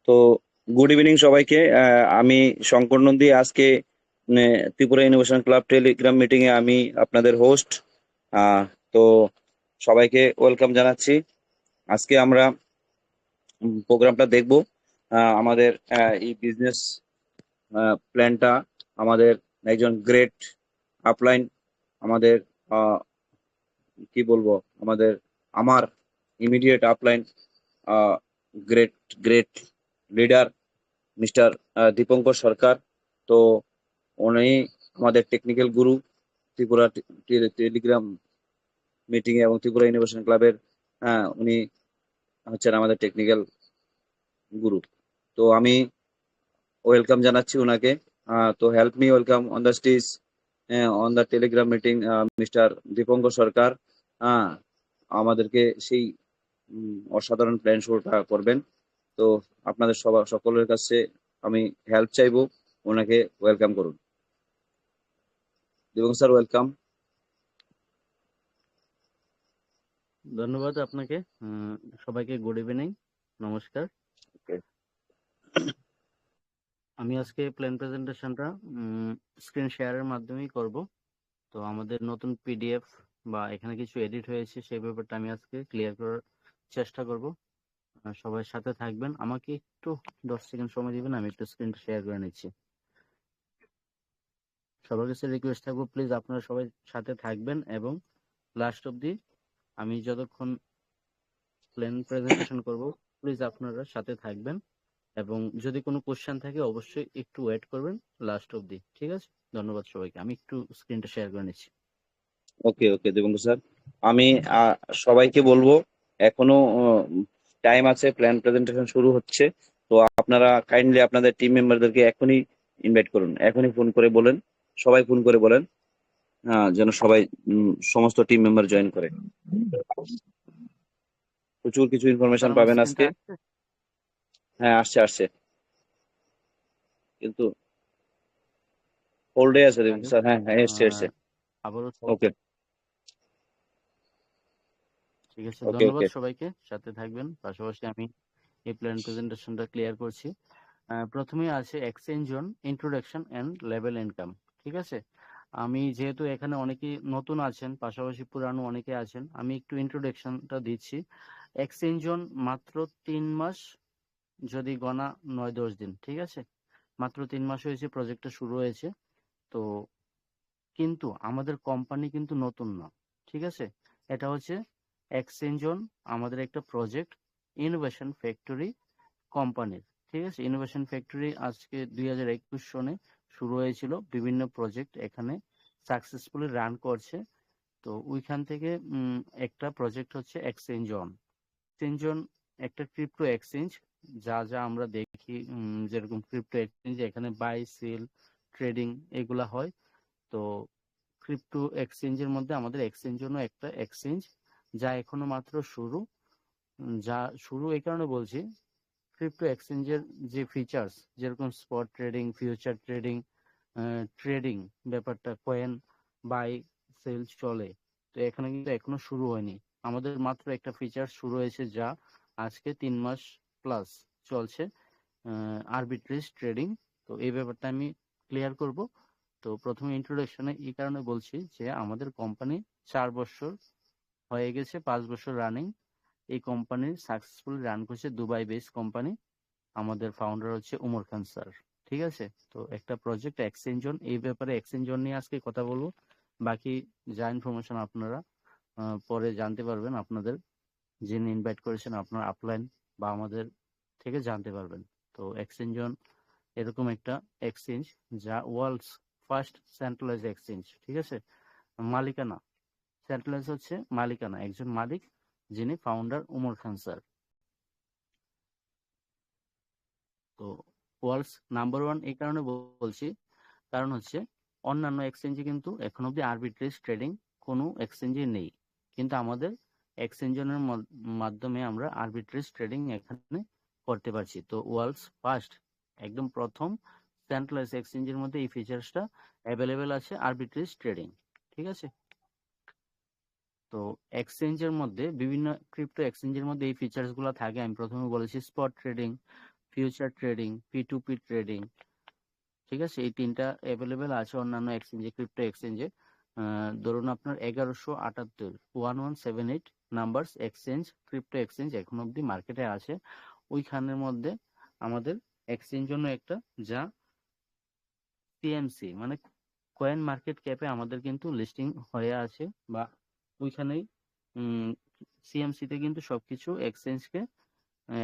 তো good evening সবাইকে। আমি শঙ্কর নন্দী। আজকে Tripura innovation club Telegram meeting এ আমি আপনাদের হোস্ট। তো সবাইকে ওয়েলকাম জানাচ্ছি। আজকে আমরা প্রোগ্রামটা দেখব। আমাদের এই বিজনেস প্ল্যানটা আমাদের একজন গ্রেট আপলাইন, আমাদের আহ, কি বলবো, আমাদের আমার immediate upline great great leader mister Dipankar Sarkar. তো উনি আমাদের টেকনিক্যাল গুরু ত্রিপুরা টেলিগ্রাম মিটিং এবং ত্রিপুরা ইনোভেশন ক্লাবের। উনি হচ্ছেন আমাদের টেকনিক্যাল গুরু। তো আমি ওয়েলকাম জানাচ্ছি ওনাকে। তো help me welcome on the stage on the Telegram meeting mister Dipankar Sarkar. হ্যাঁ, আমাদেরকে সেই অসাধারণ প্ল্যান শোটা করবেন। তো আপনাদের সবার সকলের কাছে আমি হেল্প চাইবো, ওনাকে ওয়েলকাম করুন। Dipankar sir, welcome. ধন্যবাদ আপনাকে। সবাইকে গুড ইভিনিং, নমস্কার। আমি আজকে প্ল্যান প্রেজেন্টেশনটা স্ক্রিন শেয়ারের মাধ্যমেই করব। তো আমাদের নতুন পিডিএফ বা এখানে কিছু এডিট হয়েছে সেই ব্যাপারটা আমি আজকে ক্লিয়ার করার চেষ্টা করব। সবাই সাথে থাকবেন, আমাকে একটু 10 সেকেন্ড সময় দিবেন, আমি একটু স্ক্রিনটা শেয়ার করে নিচ্ছি। সবার কাছে রিকোয়েস্ট থাকবো, প্লিজ আপনারা সবাই সাথে থাকবেন এবং লাস্ট অবধি আমি যতক্ষণ প্ল্যান প্রেজেন্টেশন করব প্লিজ আপনারা সাথে থাকবেন এবং যদি কোনো কোশ্চেন থাকে অবশ্যই একটু ওয়েট করবেন লাস্ট অবধি, ঠিক আছে? ধন্যবাদ সবাইকে। আমি একটু স্ক্রিনটা শেয়ার করে নিচ্ছি। ওকে ওকে দীপঙ্কর স্যার, আমি সবাইকে বলবো এখনো টাইম আছে, প্ল্যান প্রেজেন্টেশন শুরু হচ্ছে। তো আপনারা কাইন্ডলি আপনাদের টিম মেম্বারদেরকে এখনই ইনভাইট করুন, এখনই ফোন করে বলেন, সবাই ফোন করে বলেন যেন সবাই সমস্ত টিম মেম্বার জয়েন করে। প্রচুর কিছু ইনফরমেশন স্যার আমার পাবেন স্ক্রিনটা আজকে। আসছে? হ্যাঁ, আসছে আসছে, কিন্তু হোল্ডে আছে দীপঙ্কর আগে স্যার। হ্যাঁ হ্যাঁ, এসছে এসছে। আবারও ওকে ঠিক আছে, ওকে ধন্যবাদ ওকে। সবাইকে, সাথে থাকবেন। পাশাপাশি আমি এই প্ল্যান প্রেজেন্টেশনটা ক্লিয়ার করছি। প্রথমেই আছে exchange on introduction and level income. ঠিক আছে, আমি যেহেতু এখানে অনেকেই নতুন আছেন, পাশাপাশি পুরানো অনেকে আছেন, আমি একটু ইন্ট্রোডাকশনটা দিচ্ছি। এক্সচেঞ্জ অন মাত্র 3 মাস, যদি গণা 9-10 দিন, ঠিক আছে? মাত্র 3 মাস হয়েছে, প্রজেক্টটা শুরু হয়েছে। তো কিন্তু আমাদের কোম্পানি কিন্তু নতুন না, ঠিক আছে? এটা হচ্ছে এক্সচেঞ্জ অন আমাদের একটা প্রজেক্ট, ইনোভেশন ফ্যাক্টরি কোম্পানির। ঠিক আছে, ইনোভেশন ফ্যাক্টরি আজকে 2021 সনে শুরু হয়েছিল, বিভিন্ন প্রজেক্ট এখানে সাকসেসফুলি রান করছে। তো ওইখান থেকে একটা প্রজেক্ট হচ্ছে এক্সচেঞ্জ অন। এক্সচেঞ্জ অন একটা ক্রিপ্টো এক্সচেঞ্জ, যা যা আমরা দেখি, যেরকম ক্রিপ্টো এক্সচেঞ্জ এখানে বাই সেল ট্রেডিং এগুলা হয়। তো ক্রিপ্টো এক্সচেঞ্জের মধ্যে আমাদের এক্সচেঞ্জ জন্য একটা এক্সচেঞ্জ, যা এখনো মাত্র শুরু। যা শুরু এই কারণে বলছি, ক্রিপ্টো এক্সচেঞ্জের যে ফিচার্স, যেরকম spot trading, future trading, trading ব্যাপারটা, কয়েন বাই সেল চলে। তো এখানে কিন্তু এখনো শুরু হয়নি, আমাদের মাত্র একটা ফিচার শুরু হয়েছে, যা আজকে 3 মাস প্লাস চলছে, আরবিট্রেজ ট্রেডিং। তো এই ব্যাপারটা আমি ক্লিয়ার করব। তো প্রথমে ইন্ট্রোডাকশনে এই কারণে বলছি যে আমাদের কোম্পানি 4 বছর হয়ে গেছে, 5 বছর রানিং। এই কোম্পানির সাকসেসফুল রান করছে দুবাই বেস কোম্পানি। আমাদের ফাউন্ডার হচ্ছে উমর খান স্যার। ঠিক আছে, তো একটা প্রজেক্ট এক্সচেঞ্জ জোন, এই ব্যাপারে এক্সচেঞ্জ জোন নিয়ে আজকে কথা বলবো। বাকি যা ইনফরমেশন আপনারা পরে জানতে পারবেন, আপনাদের যিনি ইনভাইট করেছেন আপনার আপলাইন বা আমাদের থেকে জানতে পারবেন। তো এক্সচেঞ্জ জোন এরকম একটা এক্সচেঞ্জ, যা ওয়ার্ল্ডস ফার্স্ট সেন্ট্রালাইজ এক্সচেঞ্জ। ঠিক আছে, মালিকানা, সেন্ট্রালাইজ হচ্ছে মালিকানা, একজন মালিক যিনি ফাউন্ডার উমর খান স্যার। তো ওয়ার্ল্ডস নাম্বার 1 এই কারণে বলছি, কারণ হচ্ছে অন্যান্য এক্সচেঞ্জে কিন্তু এখন অব্দি আরবিট্রেজ ট্রেডিং কোনো এক্সচেঞ্জে নেই, কিন্তু আমাদের এক্সচেঞ্জের মাধ্যমে আমরা আরবিট্রেজ ট্রেডিং এখানে করতে পারছি। তো ওয়ার্ল্ডস ফার্স্ট, একদম প্রথম সেন্ট্রালাইজ এক্সচেঞ্জের মধ্যে এই ফিচার্সটা অ্যাভেলেবেল আছে, আরবিট্রেজ ট্রেডিং। ঠিক আছে, তো এক্সচেঞ্জের মধ্যে বিভিন্ন ক্রিপ্টো এক্সচেঞ্জের মধ্যে এই ফিচার্স গুলো থাকে। আমি প্রথমে বলেছি spot trading, future trading, P2P trading, ঠিক আছে? এই তিনটা অ্যাভেলেবেল আছে অন্যান্য এক্সচেঞ্জে, ক্রিপ্টো এক্সচেঞ্জে। ধরুন আপনার 1178 1178 নাম্বারস এক্সচেঞ্জ, ক্রিপ্টো এক্সচেঞ্জ এখন অব্দি মার্কেটে আছে। ওইখানের মধ্যে আমাদের এক্সচেঞ্জ জন্য একটা, যা সিএমসি মানে কয়েন মার্কেট ক্যাপে আমাদের কিন্তু লিস্টিং হয়ে আছে, বা ওইখানেই সিএমসি তে কিন্তু সবকিছু এক্সচেঞ্জকে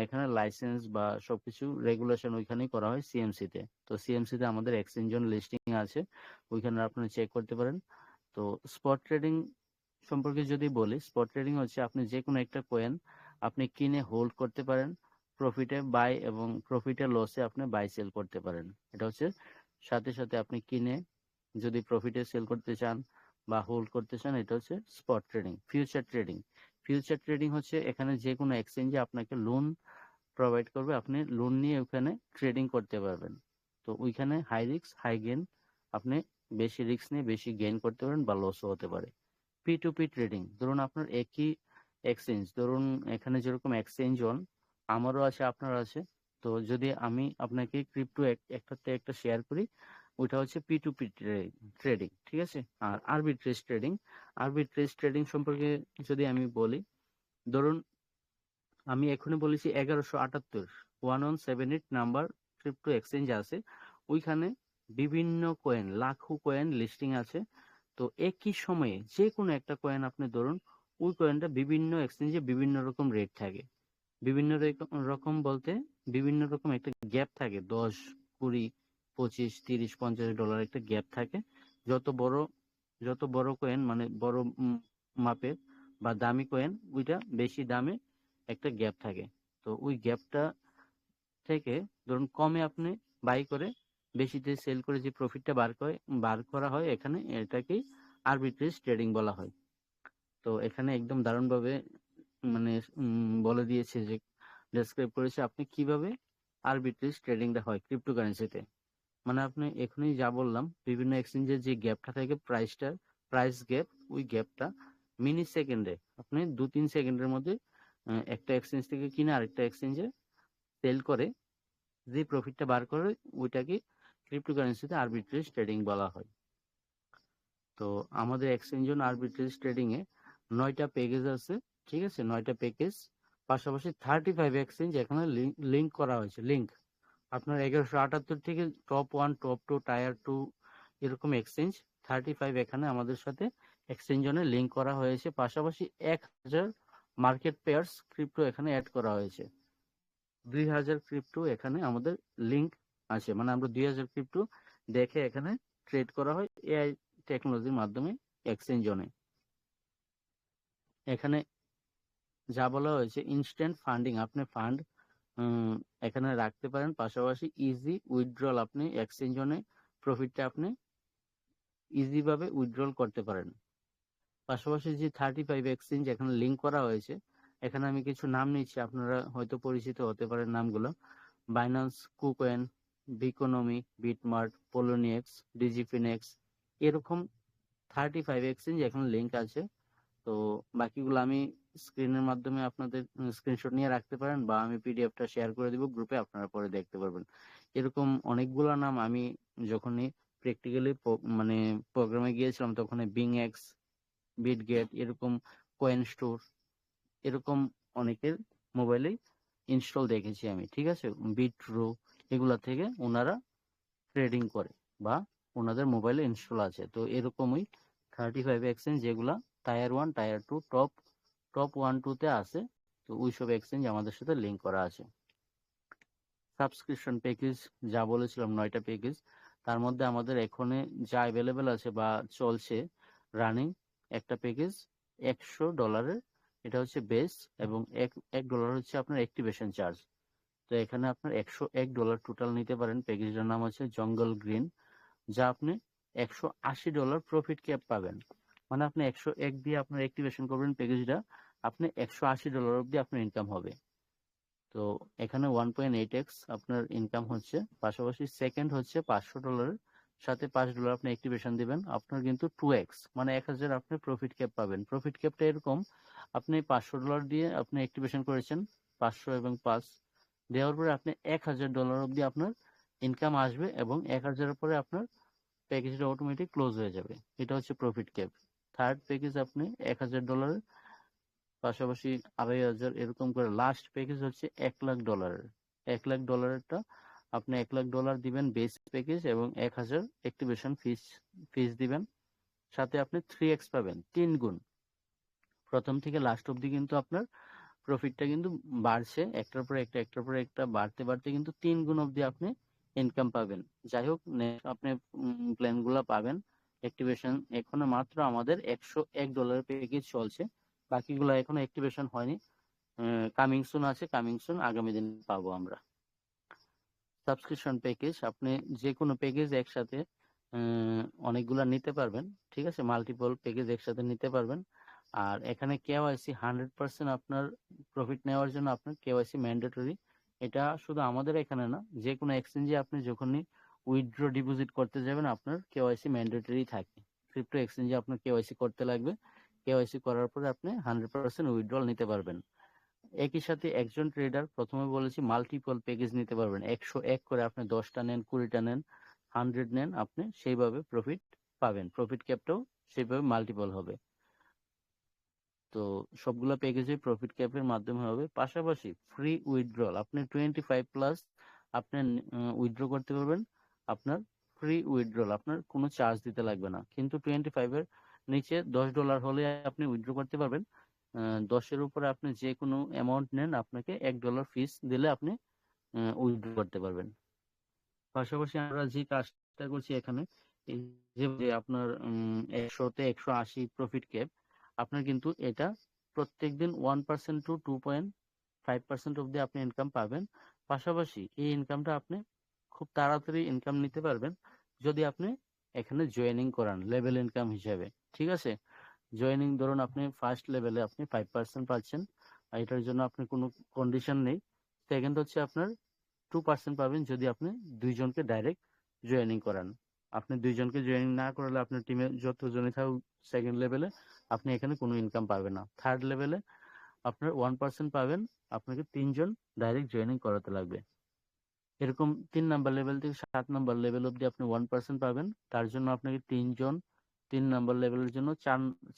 এখানে লাইসেন্স বা সবকিছু রেগুলেশন ওইখানেই করা হয় সিএমসি তে। তো সিএমসি তে আমাদের এক্সচেঞ্জ জন্য লিস্টিং আছে, ওইখানে আপনি চেক করতে পারেন। তো স্পট ট্রেডিং সম্পর্কে যদি বলি, স্পট ট্রেডিং হচ্ছে আপনি যে কোনো একটা কয়েন আপনি কিনে হোল্ড করতে পারেন, প্রফিটে বাই এবং প্রফিটে লসে আপনি বাই সেল করতে পারেন। এটা হচ্ছে সাথে সাথে আপনি কিনে যদি প্রফিটে সেল করতে চান বা হোল্ড করতে চান, এটা হচ্ছে spot trading. Future trading, future trading হচ্ছে এখানে যে কোনো এক্সচেঞ্জে আপনাকে লোন প্রোভাইড করবে, আপনি লোন নিয়ে ওখানে ট্রেডিং করতে পারবেন। তো ওইখানে হাই রিস্ক হাই গেইন, আপনি বেশি রিস্ক নিয়ে বেশি গেইন করতে পারেন বা লসও হতে পারে। P2P ট্রেডিং, ধরুন আপনার একই এক্সচেঞ্জ, ধরুন এখানে যেরকম এক্সচেঞ্জ অন আমারও আছে আপনার আছে, তো যদি আমি আপনাকে ক্রিপ্টো একটাতে একটা শেয়ার করি, ওইটা হচ্ছে P2P ট্রেডিং, ঠিক আছে? আর আরবিট্রেজ ট্রেডিং, আরবিট্রেজ ট্রেডিং সম্পর্কে যদি আমি বলি, ধরুন আমি এখনই বলেছি 1178 1178 নাম্বার ক্রিপ্টো এক্সচেঞ্জ আছে, ওইখানে বিভিন্ন কয়েন, লাখো কয়েন লিস্টিং আছে। তো একই সময়ে যে কোনো একটা কয়েন আপনি ধরুন, ওই কয়েনটা বিভিন্ন এক্সচেঞ্জে বিভিন্ন রকম রেট থাকে। বিভিন্ন রকম বলতে বিভিন্ন রকম একটা গ্যাপ থাকে, 10 20 25 30 $50 একটা গ্যাপ থাকে। যত বড় যত বড় কয়েন মানে বড় মাপের বা দামি কয়েন, ওইটা বেশি দামে একটা গ্যাপ থাকে। তো ওই গ্যাপটা থেকে ধরুন কমে আপনি বাই করে বেশিতে সেল করে যে প্রফিটটা বার করা হয়, এখানে এটাকেই আরবিট্রেজ ট্রেডিং বলা হয়। তো এখানে একদম দারুণভাবে মানে বলে দিয়েছে, যে ডেসক্রাইব করেছে আপনি কিভাবে আরবিট্রেজ ট্রেডিংটা হয় ক্রিপ্টোকারেন্সিতে। মানে আপনি এখনই যা বললাম, বিভিন্ন এক্সচেঞ্জের যে গ্যাপটা থাকে, প্রাইস গ্যাপ, ওই গ্যাপটা মিনি সেকেন্ডে আপনি 2-3 সেকেন্ডের মধ্যে একটা এক্সচেঞ্জ থেকে কিনে আরেকটা এক্সচেঞ্জে সেল করে যে প্রফিটটা বার করে, ওইটাকে ক্রিপ্টোকারেন্সিতে আরবিট্রেজ ট্রেডিং বলা হয়। তো আমাদের এক্সচেঞ্জ অন আরবিট্রেজ ট্রেডিং এ 9টা প্যাকেজ আছে, ঠিক আছে? 9টা প্যাকেজ, পাশাপাশি 35 এক্সচেঞ্জ এখানে লিংক করা হয়েছে। লিংক আপনার 1178 থেকে টপ 1 টপ 2 টায়ার 2 এরকম এক্সচেঞ্জ 35 এখানে আমাদের সাথে এক্সচেঞ্জ জনে লিংক করা হয়েছে। পাশাপাশি 1000 মার্কেট পেয়ার্স ক্রিপ্টো এখানে অ্যাড করা হয়েছে। 2000 ক্রিপ্টো এখানে আমাদের লিংক আছে, মানে আমরা 2000 ক্রিপ্টো দেখে এখানে ট্রেড করা হয় এআই টেকনোলজির মাধ্যমে এক্সচেঞ্জ জনে। এখানে যা বলা হয়েছে, ইনস্ট্যান্ট ফান্ডিং, আপনি ফান্ড এখানে রাখতে পারেন, পাশাপাশি ইজি উইথড্রল, আপনি এক্সচেঞ্জ জনে প্রফিটটা আপনি ইজি ভাবে উইথড্রল করতে পারেন। পাশাপাশি যে 35 এক্সচেঞ্জ এখানে লিংক করা হয়েছে, এখানে আমি কিছু নাম নিচ্ছি, আপনারা হয়তো পরিচিত হতে পারেন নামগুলো: বাইন্যান্স, কুকয়েন, বিকোনমি, বিটমার্ট, পোলোনিএক্স, ডিজিফিনেক্স, এরকম 35 এক্সচেঞ্জ এখানে লিংক আছে। তো বাকিগুলো আমি স্ক্রিনের মাধ্যমে আপনাদের স্ক্রিনশট নিয়ে রাখতে পারেন, বা আমি পিডিএফটা শেয়ার করে দিব গ্রুপে, আপনারা পরে দেখতে পারবেন। এরকম অনেকগুলো নাম আমি যখনই প্র্যাকটিক্যালি মানে প্রোগ্রামে গিয়েছিলাম, তখন বিংএক্স, বিটগেট, এরকম কয়েন স্টোর, এরকম অনেকের মোবাইলে ইনস্টল দেখেছি আমি, ঠিক আছে? বিট্রো, এগুলা থেকে ওনারা ট্রেডিং করে বা ওনাদের মোবাইলে ইনস্টল আছে। তো এরকমই 35 এক্সচেঞ্জ যেগুলা টায়ার 1 টায়ার 2 টপ 1-2 তে আছে, তো ওইসব এক্সচেঞ্জ আমাদের সাথে লিংক করা আছে। সাবস্ক্রিপশন প্যাকেজ যা বলেছিলাম, 9টা প্যাকেজ, তার মধ্যে আমাদের এখানে যা অ্যাভেলেবেল আছে বা চলছে রানিং, একটা প্যাকেজ $100, এটা হচ্ছে বেস, এবং $1 হচ্ছে আপনার অ্যাক্টিভেশন চার্জ। তো এখানে আপনার $101 টোটাল নিতে পারেন। প্যাকেজটার নাম হচ্ছে জঙ্গল গ্রিন, যা আপনি $180 প্রফিট ক্যাপ পাবেন। মানে আপনি 101 দিয়ে আপনার অ্যাক্টিভেশন করবেন প্যাকেজটা, আপনি $180 অব্দি আপনার ইনকাম হবে। তো এখানে 1.8x আপনার ইনকাম হচ্ছে। পাশাপাশি সেকেন্ড হচ্ছে $500, সাথে $5 আপনি অ্যাক্টিভেশন দিবেন, আপনার কিন্তু 2x মানে 1000 আপনি প্রফিট ক্যাপ পাবেন। প্রফিট ক্যাপটা এরকম, আপনি $500 দিয়ে আপনি অ্যাক্টিভেশন করেছেন, 500 এবং 5 দেওয়ার পরে আপনি $1000 অবধি আপনার ইনকাম আসবে এবং 1000-এর পরে আপনার প্যাকেজটা অটোমেটিক ক্লোজ হয়ে যাবে। এটা হচ্ছে প্রফিট ক্যাপ। থার্ড প্যাকেজ আপনি $1000, পাশাপাশি 2500, এরকম করে লাস্ট প্যাকেজ হচ্ছে $1,00,000। $1,00,000টা আপনি $1,00,000 দিবেন বেস প্যাকেজ এবং 1000 অ্যাক্টিভেশন ফিস দিবেন। সাথে আপনি 3x পাবেন, 3 গুণ। প্রথম থেকে লাস্ট অবধি কিন্তু আপনার প্রফিটটা কিন্তু বাড়ছে, একটার পর একটা একটার পর একটা বাড়তে বাড়তে কিন্তু 3 গুণ অবধি আপনি ইনকাম পাবেন। যাই হোক, আপনি প্ল্যানগুলো পাবেন। অ্যাক্টিভেশন এখনো মাত্র আমাদের $101 প্যাকেজ চলছে, বাকিগুলো এখনো অ্যাক্টিভেশন হয়নি। কামিং সুন আছে, কামিং সুন আগামী দিন পাবো আমরা। সাবস্ক্রিপশন প্যাকেজ, আপনি যে কোনো প্যাকেজ একসাথে অনেকগুলা নিতে পারবেন, ঠিক আছে, মাল্টিপল প্যাকেজ একসাথে নিতে পারবেন। আর এখানে কেওয়াইসি 100% আপনার প্রফিট নেওয়ার জন্য আপনার কেওয়াইসি ম্যান্ডেটরি। এটা শুধু আমাদের এখানে না, যে কোনো এক্সচেঞ্জে আপনি যখনই উইথড্র ডিপোজিট করতে যাবেন আপনার কেওয়াইসি ম্যান্ডেটরি থাকে। ক্রিপ্টো এক্সচেঞ্জে আপনার কেওয়াইসি করতে লাগবে। কেওয়াইসি করার পরে আপনি 100% উইথড্রল নিতে পারবেন। একই সাথে একজন ট্রেডার, প্রথমে বলেছি, মাল্টিপল প্যাকেজ নিতে পারবেন। 101 করে আপনি 10টা নেন, 20টা নেন, 100 নেন, আপনি সেইভাবে প্রফিট পাবেন। প্রফিট ক্যাপটাও সেইভাবে মাল্টিপল হবে। তো সবগুলো প্যাকেজে প্রফিট ক্যাপের মাধ্যমে হবে। পাশাপাশি ফ্রি উইথড্রল, আপনি 25+ আপনি উইথড্র করতে পারবেন। আপনার ফ্রি উইথড্রল, আপনার কোনো চার্জ দিতে লাগবে না। কিন্তু 25-এর নিচে $10 হলে আপনি উইথড্র করতে পারবেন। 10-এর উপরে আপনি যে কোনো অ্যামাউন্ট নেন, আপনাকে $1 ফিস দিলে আপনি উইথড্র করতে পারবেন। পাশাপাশি আমরা যে কাজটা করছি এখানে, এই যে আপনার 100-তে 180 প্রফিট ক্যাপ, আপনার কিন্তু এটা প্রত্যেকদিন 1% টু 2.5% অব্দি আপনি ইনকাম পাবেন। পাশাপাশি এই ইনকামটা আপনি খুব তাড়াতাড়ি ইনকাম নিতে পারবেন যদি আপনি এখানে জয়েনিং করান লেভেল ইনকাম হিসাবে, ঠিক আছে। জয়েনিং ধরুন আপনি ফার্স্ট লেভেলে আপনি 5% পাচ্ছেন, আর এটার জন্য আপনি কোনো কন্ডিশন নেই। সেকেন্ড হচ্ছে আপনার 2% পাবেন যদি আপনি দুইজনকে ডাইরেক্ট জয়েনিং করান। আপনি দুইজনকে জয়েনিং না করলে আপনার টিমে যতজনই থাকুক সেকেন্ড লেভেলে, আপনি এখানে কোনো ইনকাম পাবেন না। থার্ড লেভেলে আপনার 1% পাবেন, আপনাকে 3জন ডাইরেক্ট জয়েনিং করাতে লাগবে। এরকম 3 নাম্বার লেভেল থেকে 7 নাম্বার লেভেল অব্দি আপনি 1% পাবেন, তার জন্য আপনাকে 3জন, 3 নাম্বার লেভেলের জন্য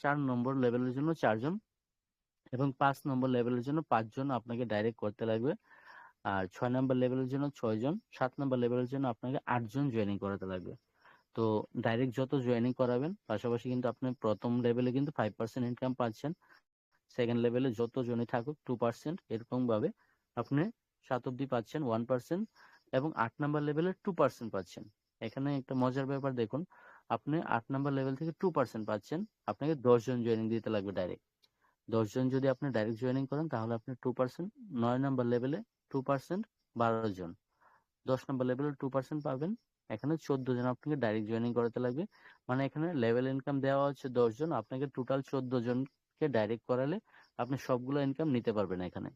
4 নম্বর লেভেলের জন্য 4জন এবং 5 নম্বর লেভেলের জন্য 5জন আপনাকে ডাইরেক্ট করতে লাগবে। আর 6 নাম্বার লেভেলের জন্য 6জন, 7 নাম্বার লেভেলের জন্য আপনাকে 8জন জয়েনিং করাতে লাগবে। তো ডাইরেক্ট যত জয়েনিং করাবেন, পাশাপাশি কিন্তু আপনি প্রথম লেভেলে কিন্তু 5% ইনকাম পাচ্ছেন, সেকেন্ড লেভেলে যত জনই থাকুক 2%, এরকম ভাবে আপনি 7 অব্দি পাচ্ছেন 1% এবং 8 নাম্বার লেভেলে 2% পাচ্ছেন। এখানে একটা মজার ব্যাপার দেখুন, আপনি 8 নাম্বার লেভেল থেকে 2% পাচ্ছেন, আপনাকে 10জন জয়েনিং দিতে লাগবে ডাইরেক্ট। 10জন যদি আপনি ডাইরেক্ট জয়েনিং করেন তাহলে আপনি 2%, 9 নাম্বার লেভেলে 2%, 12জন, 10 নাম্বার লেভেলে 2% পাবেন। এখানে 14জন আপনাকে ডাইরেক্ট জয়েনিং করাতে লাগবে। মানে এখানে লেভেল ইনকাম দেওয়া হচ্ছে 10জন, আপনাকে টোটাল 14জনকে ডাইরেক্ট করালে আপনি সবগুলো ইনকাম নিতে পারবেন। এখানে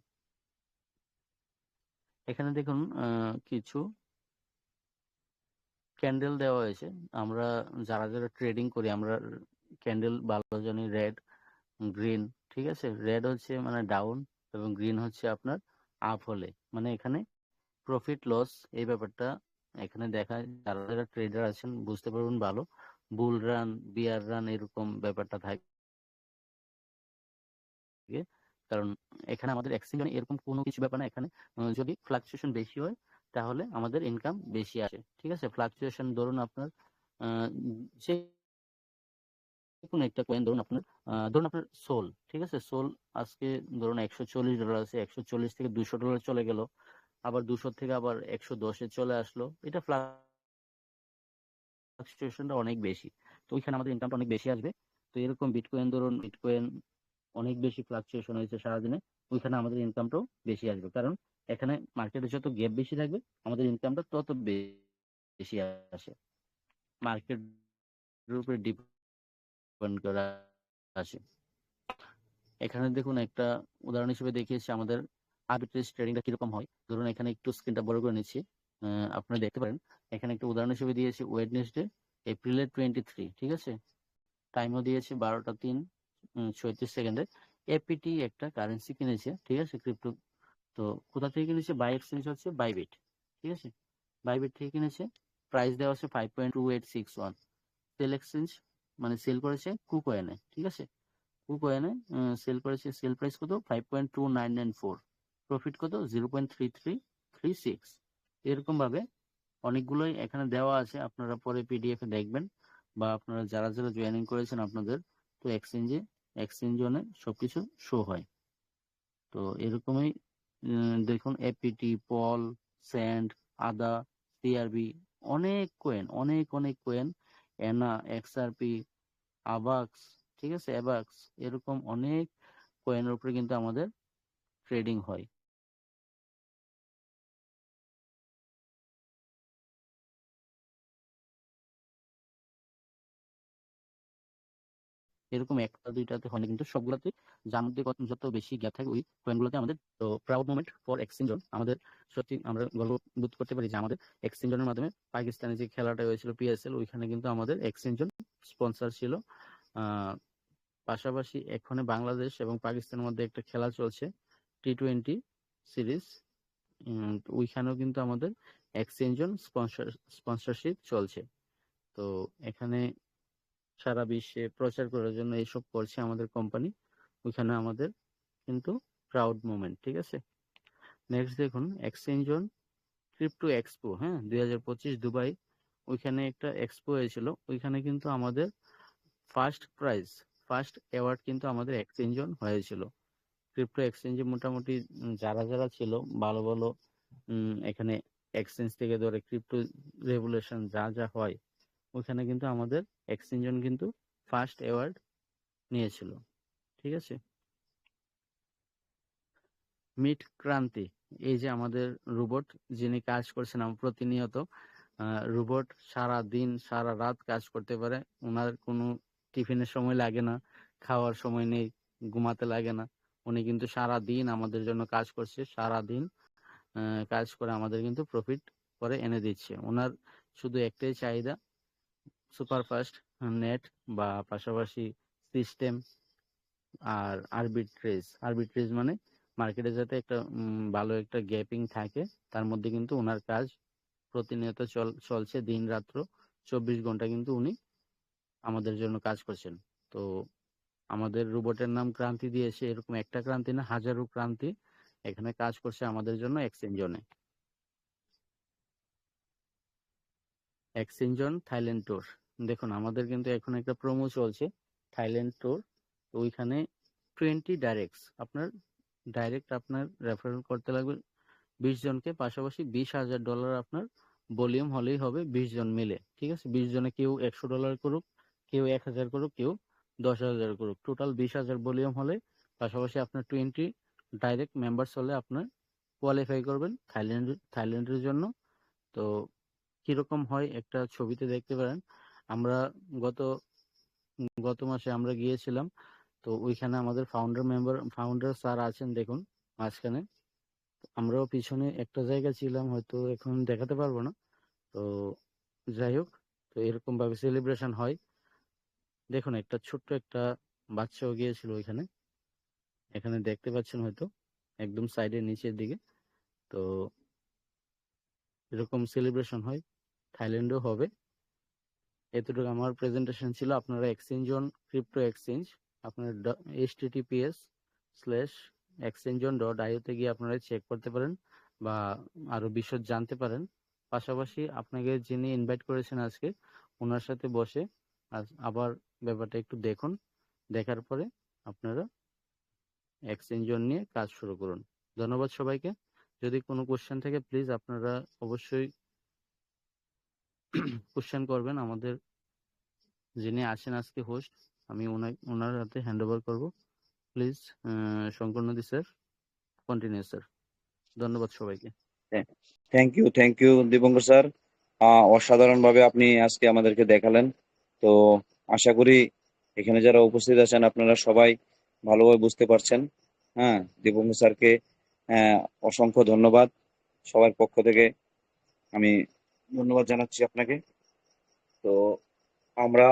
এখানে দেখুন কিছু ক্যান্ডেল দেওয়া হয়েছে। আমরা যারা যারা ট্রেডিং করি, আমরা ক্যান্ডেল ভালো জানি, রেড, গ্রিন, ঠিক আছে। রেড হচ্ছে মানে ডাউন এবং গ্রিন হচ্ছে আপনার আপ হলে, মানে এখানে প্রফিট লস এই ব্যাপারটা এখানে দেখা, যারা যারা ট্রেডার আছেন বুঝতে পারবেন ভালো। বুল রান, বিয়ার রান, এরকম ব্যাপারটা থাকে। কারণ এখানে আমাদের এক্সচেঞ্জ এরকম কোনো কিছু ব্যাপার না। এখানে যদি ফ্লাকচুয়েশন বেশি হয় তাহলে আমাদের ইনকাম বেশি আসে, ঠিক আছে। ফ্লাকচুয়েশন ধরুন আপনার যে কোনো একটা কয়েন, ধরুন আপনার সোল, ঠিক আছে। সোল আজকে ধরুন $140 আছে, 140 থেকে $200 চলে গেল, আবার 200 থেকে আবার 110-এ চলে আসলো। এটা ফ্লাকচুয়েশনটা অনেক বেশি, তো ওইখানে আমাদের ইনকামটা অনেক বেশি আসবে। তো এরকম বিটকয়েন, ধরুন বিটকয়েন অনেক বেশি ফ্লাকচুয়েশন হয়েছে সারাদিনে, ওইখানে আমাদের ইনকামটাও বেশি আসবে। কারণ এখানে মার্কেটে যত গ্যাপ বেশি থাকবে আমাদের ইনকামটা তত বেশি আসে। মার্কেটের উপরে ডিপেন্ড করে আসে। এখানে দেখুন একটা উদাহরণ হিসেবে দেখিয়েছি আমাদের আর্বিট্রেজ ট্রেডিংটা কিরকম হয়। ধরুন এখানে একটু স্ক্রিনটা বড় করে নিচ্ছি, আপনারা দেখতে পারেন। এখানে একটা উদাহরণ হিসেবে দিয়েছি ওয়েডনেসডে, এপ্রিলের 23, ঠিক আছে। টাইমও দিয়েছি 12টা 3 36 সেকেন্ডে। এপিটি একটা কারেন্সি কিনেছে, ঠিক আছে, ক্রিপ্টো তো কোথা থেকে কিনেছে? বাই এক্সচেঞ্জ হচ্ছে বাইবিট, ঠিক আছে, বাইবিট থেকে কিনেছে। প্রাইস দেওয়া আছে 5.2861। সেল এক্সচেঞ্জ মানে সেল করেছে কুকয়েনে, ঠিক আছে, কুকয়েনে সেল করেছে। সেল প্রাইস কত? 5.2994। প্রফিট কত? 0.3336। এরকম ভাবে অনেকগুলোই এখানে দেওয়া আছে, আপনারা পরে পিডিএফ এ দেখবেন, বা আপনারা যারা যারা জয়েনিং করেছেন আপনাদের তো এক্সচেঞ্জ জোনে সবকিছু শো হয়। তো এরকমই দেখুন এপিটি, পল, স্যান্ড, আদা, সিআরবি, অনেক কোয়েন, অনেক অনেক কোয়েন, এনা, এক্সআরপি, আবাক্স, ঠিক আছে, অ্যাবাক্স, এরকম অনেক কোয়েনের উপরে কিন্তু আমাদের ট্রেডিং হয়। এরকম একটা দুইটাতে হয় না, কিন্তু সবগুলোতে যার মধ্যে যত বেশি গ্যাপ থাকে ওই পয়েন্টগুলোতে আমাদের। তো proud moment for exchange zone, আমাদের সত্যি আমরা গর্ব বোধ করতে পারি যে আমাদের এক্সচেঞ্জ জোনের মাধ্যমে পাকিস্তানে যে খেলাটা হয়েছিল পিএসএল, ওইখানে কিন্তু আমাদের এক্সচেঞ্জ জোন স্পন্সর ছিল। পাশাপাশি এখানে বাংলাদেশ এবং পাকিস্তানের মধ্যে একটা খেলা চলছে, টি-20 সিরিজ, ওইখানেও কিন্তু আমাদের এক্সচেঞ্জ জোন স্পন্সরশিপ চলছে। তো এখানে সারা বিশ্বে প্রচার করার জন্য এইসব করছে আমাদের কোম্পানি, ওইখানে আমাদের কিন্তু প্রাউড মোমেন্ট, ঠিক আছে। নেক্সট দেখুন এক্সচেঞ্জ জোন ক্রিপ্টো এক্সপো, হ্যাঁ, 2025 দুবাই, ওইখানে একটা এক্সপো হয়েছিল, ওইখানে কিন্তু আমাদের ফার্স্ট অ্যাওয়ার্ড কিন্তু আমাদের এক্সচেঞ্জ জোন হয়েছিল। ক্রিপ্টো এক্সচেঞ্জে মোটামুটি যারা যারা ছিল ভালো ভালো, এখানে এক্সচেঞ্জ থেকে ধরে ক্রিপ্টো রেভুলেশন যা যা হয়, ওইখানে কিন্তু আমাদের এক্সচেঞ্জ জোন কিন্তু ফার্স্ট অ্যাওয়ার্ড নিয়েছিল, ঠিক আছে। মিট ক্রান্তি, এই যে আমাদের রোবট যিনি কাজ করছেন প্রতিনিয়ত, রোবট সারা দিন সারা রাত কাজ করতে পারে, ওনার কোনো টিফিনের সময় লাগে না, খাওয়ার সময় নেই, ঘুমাতে লাগে না, উনি কিন্তু সারা দিন আমাদের জন্য কাজ করছে, সারা দিন কাজ করে আমাদের কিন্তু প্রফিট করে এনে দিচ্ছে। ওনার শুধু একটাই চাহিদা, সুপারফাস্ট নেট বা পাশাপাশি সিস্টেম আর আরবিট্রেজ মানে মার্কেটে যাতে একটা ভালো একটা গ্যাপিং থাকে, তার মধ্যে কিন্তু ওনার কাজ প্রতিনিয়ত চলছে, দিন রাত্র 24 ঘন্টা কিন্তু উনি আমাদের জন্য কাজ করছেন। তো আমাদের রোবটের নাম ক্রান্তি দিয়েছে, এরকম একটা ক্রান্তি না, হাজারো ক্রান্তি এখানে কাজ করছে আমাদের জন্য এক্সচেঞ্জ জোনে। এক্সচেঞ্জ জোন থাইল্যান্ড ট্যুর, দেখুন আমাদের কিন্তু এখন একটা প্রোমো চলছে থাইল্যান্ড ট্যুর। তো ওইখানে 20 ডাইরেক্ট আপনার রেফারেল করতে লাগবে 20 জনকে, পাশাপাশি $20,000 আপনার ভলিউম হলেই হবে 20 জন মিলে, ঠিক আছে। 20 জনে কেউ $100 করুক, কেউ 1,000 করুক, কেউ 10,000 করুক, টোটাল 20,000 ভলিউম হলে, পাশাপাশি আপনার 20 ডাইরেক্ট মেম্বার্স হলে আপনার কোয়ালিফাই করবেন থাইল্যান্ডের জন্য। তো কিরকম হয় একটা ছবিতে দেখতে পারেন, আমরা গত গত মাসে আমরা গিয়েছিলাম, তো ওইখানে আমাদের ফাউন্ডার স্যার আছেন, দেখুন মাঝখানে, আমরাও পিছনে একটা জায়গা ছিলাম, হয়তো এখন দেখাতে পারবো না। তো যাই হোক, তো এরকম ভাবে সেলিব্রেশন হয়। দেখুন একটা ছোট্ট একটা বাচ্চাও গিয়েছিল ওইখানে, এখানে দেখতে পাচ্ছেন হয়তো একদম সাইডের নিচের দিকে। তো এরকম সেলিব্রেশন হয়, থাইল্যান্ডেও হবে। এতটুকু আমার প্রেজেন্টেশন ছিল। আপনারা এক্সচেঞ্জ অন ক্রিপ্টো এক্সচেঞ্জ, আপনার https:/exchangeon.io তে গিয়ে আপনারা চেক করতে পারেন বা আরো বিশদ জানতে পারেন। পাশাপাশি আপনাকে যিনি ইনভাইট করেছেন আজকে, ওনার সাথে বসে আবার ব্যাপারটা একটু দেখুন, দেখার পরে আপনারা এক্সচেঞ্জ অন নিয়ে কাজ শুরু করুন। ধন্যবাদ সবাইকে। যদি কোনো কোশ্চেন থাকে প্লিজ আপনারা অবশ্যই কোশ্চেন করবেন। আমাদের যিনি আছেন আজকে হোস্ট, আমি ওনার হাতে হ্যান্ড ওভার করবো। প্লিজ শঙ্কর নদী স্যার, কন্টিনিউ স্যার। ধন্যবাদ সবাইকে। থ্যাংক ইউ দীপঙ্কর স্যার, অসাধারণ ভাবে আপনি আজকে আমাদেরকে দেখালেন। তো আশা করি এখানে যারা উপস্থিত আছেন আপনারা সবাই ভালোভাবে বুঝতে পারছেন। হ্যাঁ, দীপঙ্কর স্যারকে অসংখ্য ধন্যবাদ সবার পক্ষ থেকে, আমি ধন্যবাদ জানাচ্ছি আপনাকে। তো আমরা